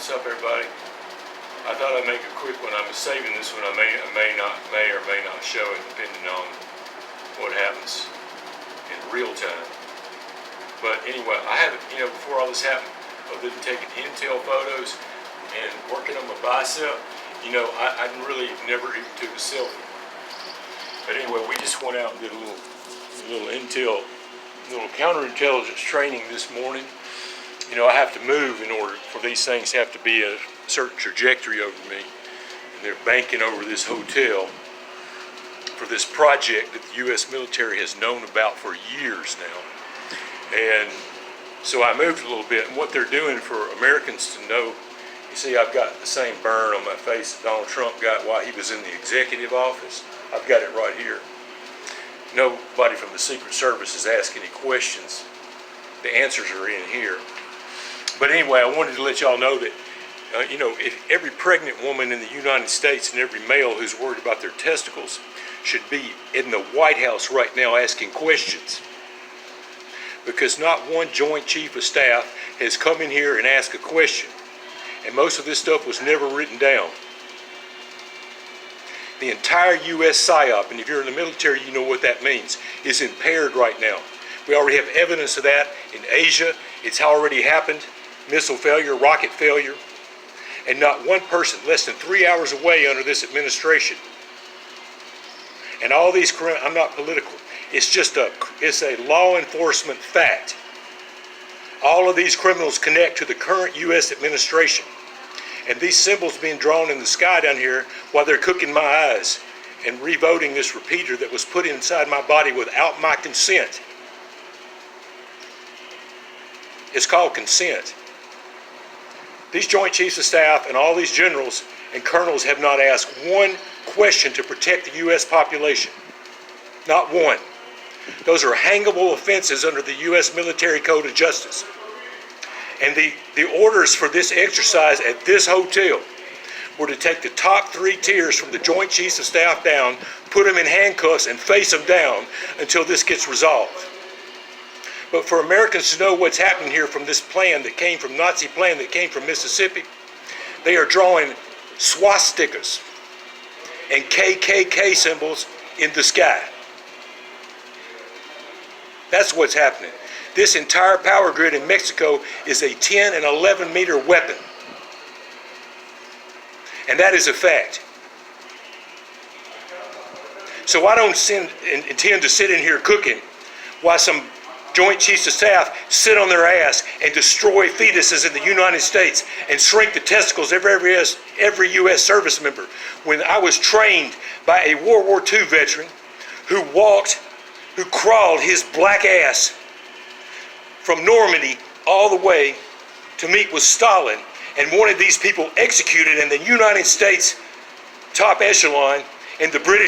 What's up, everybody? I thought I'd make a quick one. I'm saving this one. I may or may not show it, depending on what happens in real time. But anyway, I haven't, before all this happened, other than taking intel photos and working on my bicep, I really never even took a selfie. But anyway, we just went out and did a little counterintelligence training this morning. I have to move in order for these things to have to be a certain trajectory over me. And they're banking over this hotel for this project that the U.S. military has known about for years now. And so I moved a little bit. And what they're doing for Americans to know, you see, I've got the same burn on my face that Donald Trump got while he was in the executive office. I've got it right here. Nobody from the Secret Service is asking any questions. The answers are in here. But anyway, I wanted to let y'all know that, if every pregnant woman in the United States and every male who's worried about their testicles should be in the White House right now asking questions. Because not one Joint Chief of Staff has come in here and asked a question. And most of this stuff was never written down. The entire U.S. PSYOP, and if you're in the military, you know what that means, is impaired right now. We already have evidence of that in Asia. It's already happened. Missile failure, rocket failure, and not one person less than 3 hours away under this administration. And all these, I'm not political, it's a law enforcement fact. All of these criminals connect to the current U.S. administration. And these symbols being drawn in the sky down here while they're cooking my eyes and revoting this repeater that was put inside my body without my consent. It's called consent. These Joint Chiefs of Staff and all these generals and colonels have not asked one question to protect the U.S. population. Not one. Those are hangable offenses under the U.S. Military Code of Justice. And the orders for this exercise at this hotel were to take the top 3 tiers from the Joint Chiefs of Staff down, put them in handcuffs and face them down until this gets resolved. But for Americans to know what's happening here from this plan that came from Nazi plan that came from Mississippi, they are drawing swastikas and KKK symbols in the sky. That's what's happening. This entire power grid in Mexico is a 10 and 11 meter weapon. And that is a fact. So I don't intend to sit in here cooking while some Joint Chiefs of Staff sit on their ass and destroy fetuses in the United States and shrink the testicles of every U.S. service member. When I was trained by a World War II veteran who crawled his black ass from Normandy all the way to meet with Stalin and wanted these people executed in the United States top echelon and the British